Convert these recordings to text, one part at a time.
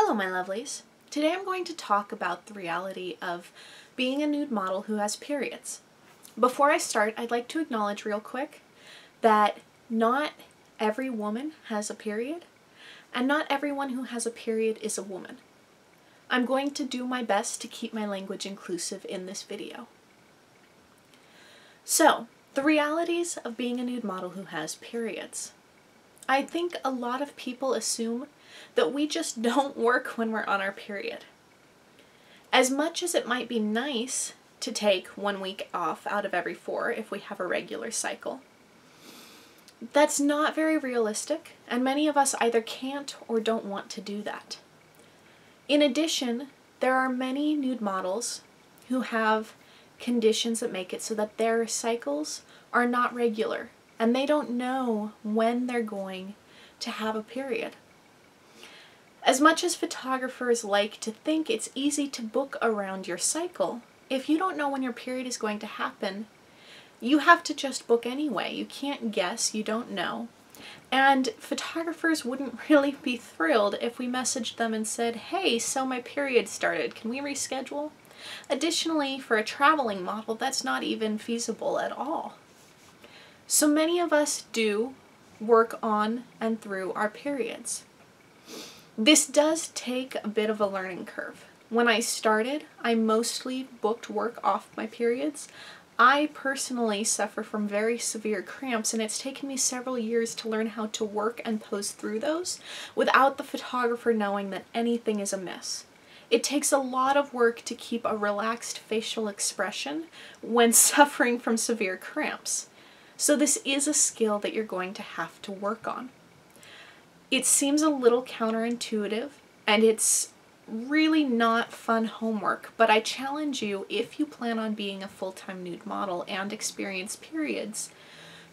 Hello my lovelies. Today I'm going to talk about the reality of being a nude model who has periods. Before I start, I'd like to acknowledge real quick that not every woman has a period, and not everyone who has a period is a woman. I'm going to do my best to keep my language inclusive in this video. So, the realities of being a nude model who has periods. I think a lot of people assume that we just don't work when we're on our period. As much as it might be nice to take 1 week off out of every 4 if we have a regular cycle, that's not very realistic, and many of us either can't or don't want to do that. In addition, there are many nude models who have conditions that make it so that their cycles are not regular, and they don't know when they're going to have a period. As much as photographers like to think it's easy to book around your cycle, if you don't know when your period is going to happen, you have to just book anyway. You can't guess, you don't know. And photographers wouldn't really be thrilled if we messaged them and said, "Hey, so my period started, can we reschedule?" Additionally, for a traveling model, that's not even feasible at all. So many of us do work on and through our periods. This does take a bit of a learning curve. When I started, I mostly booked work off my periods. I personally suffer from very severe cramps, and it's taken me several years to learn how to work and pose through those without the photographer knowing that anything is amiss. It takes a lot of work to keep a relaxed facial expression when suffering from severe cramps. So this is a skill that you're going to have to work on. It seems a little counterintuitive, and it's really not fun homework, but I challenge you, if you plan on being a full-time nude model and experience periods,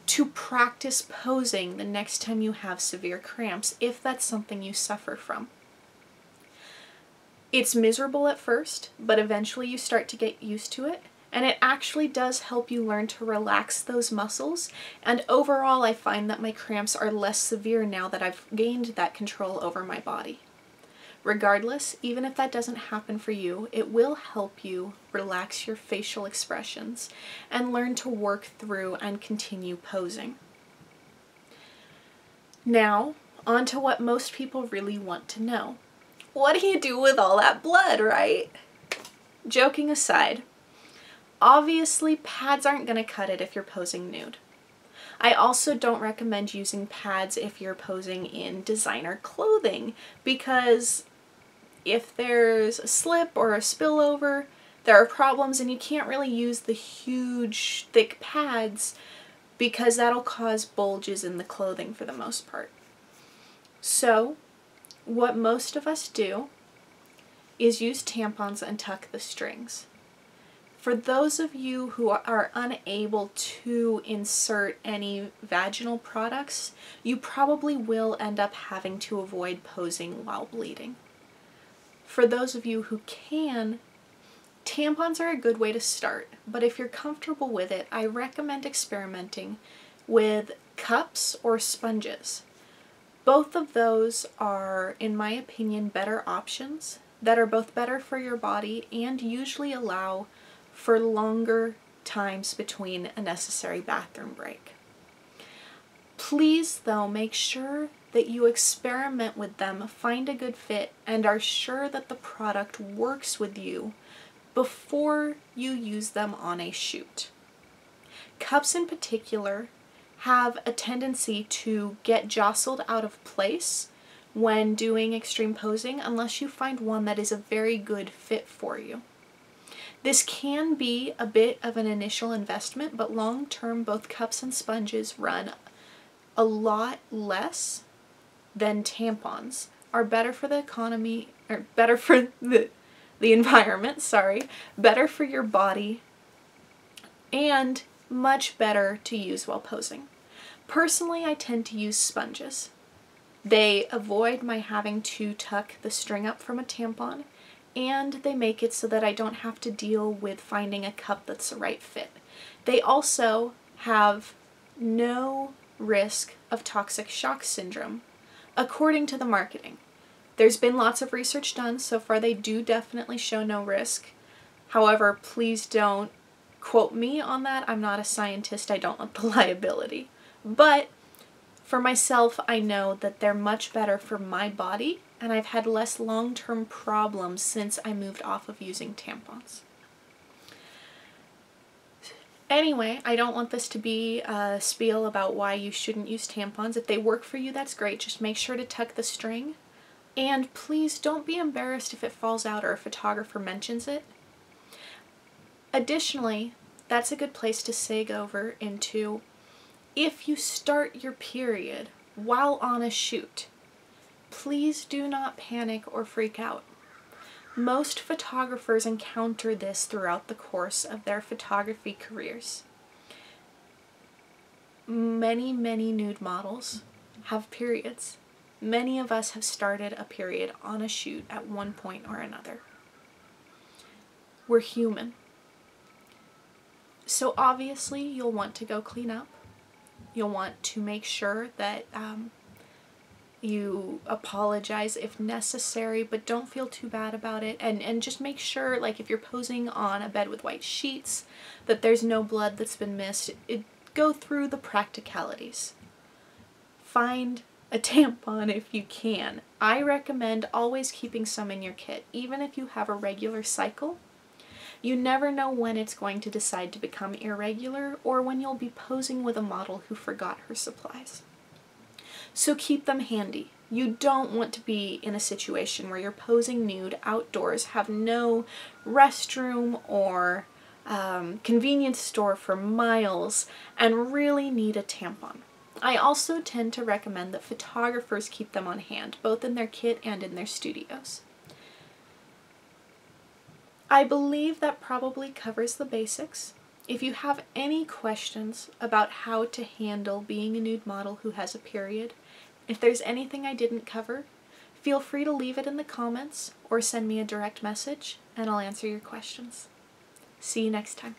to practice posing the next time you have severe cramps, if that's something you suffer from. It's miserable at first, but eventually you start to get used to it, and it actually does help you learn to relax those muscles, and overall I find that my cramps are less severe now that I've gained that control over my body. Regardless, even if that doesn't happen for you, it will help you relax your facial expressions and learn to work through and continue posing. Now, on to what most people really want to know. What do you do with all that blood, right? Joking aside, obviously pads aren't going to cut it if you're posing nude. I also don't recommend using pads if you're posing in designer clothing, because if there's a slip or a spillover, there are problems, and you can't really use the huge thick pads because that'll cause bulges in the clothing for the most part. So what most of us do is use tampons and tuck the strings. For those of you who are unable to insert any vaginal products, you probably will end up having to avoid posing while bleeding. For those of you who can, tampons are a good way to start, but if you're comfortable with it, I recommend experimenting with cups or sponges. Both of those are, in my opinion, better options that are both better for your body and usually allow for longer times between a necessary bathroom break. Please, though, make sure that you experiment with them, find a good fit, and are sure that the product works with you before you use them on a shoot. Cups in particular have a tendency to get jostled out of place when doing extreme posing unless you find one that is a very good fit for you. This can be a bit of an initial investment, but long term both cups and sponges run a lot less than tampons, are better for the economy, or better for the environment, sorry, better for your body, and much better to use while posing. Personally, I tend to use sponges. They avoid my having to tuck the string up from a tampon, and they make it so that I don't have to deal with finding a cup that's the right fit. They also have no risk of toxic shock syndrome, according to the marketing. There's been lots of research done. So far they do definitely show no risk. However, please don't quote me on that. I'm not a scientist. I don't want the liability. But for myself, I know that they're much better for my body, and I've had less long-term problems since I moved off of using tampons. Anyway, I don't want this to be a spiel about why you shouldn't use tampons. If they work for you, that's great. Just make sure to tuck the string. And please don't be embarrassed if it falls out or a photographer mentions it. Additionally, that's a good place to seg over into, if you start your period while on a shoot, please do not panic or freak out. Most photographers encounter this throughout the course of their photography careers. Many, many nude models have periods. Many of us have started a period on a shoot at one point or another. We're human. So obviously you'll want to go clean up. You'll want to make sure that you apologize if necessary, but don't feel too bad about it. And just make sure, like if you're posing on a bed with white sheets, that there's no blood that's been missed. Go through the practicalities. Find a tampon if you can. I recommend always keeping some in your kit, even if you have a regular cycle. You never know when it's going to decide to become irregular or when you'll be posing with a model who forgot her supplies. So keep them handy. You don't want to be in a situation where you're posing nude outdoors, have no restroom or convenience store for miles, and really need a tampon. I also tend to recommend that photographers keep them on hand, both in their kit and in their studios. I believe that probably covers the basics. If you have any questions about how to handle being a nude model who has a period, if there's anything I didn't cover, feel free to leave it in the comments or send me a direct message and I'll answer your questions. See you next time.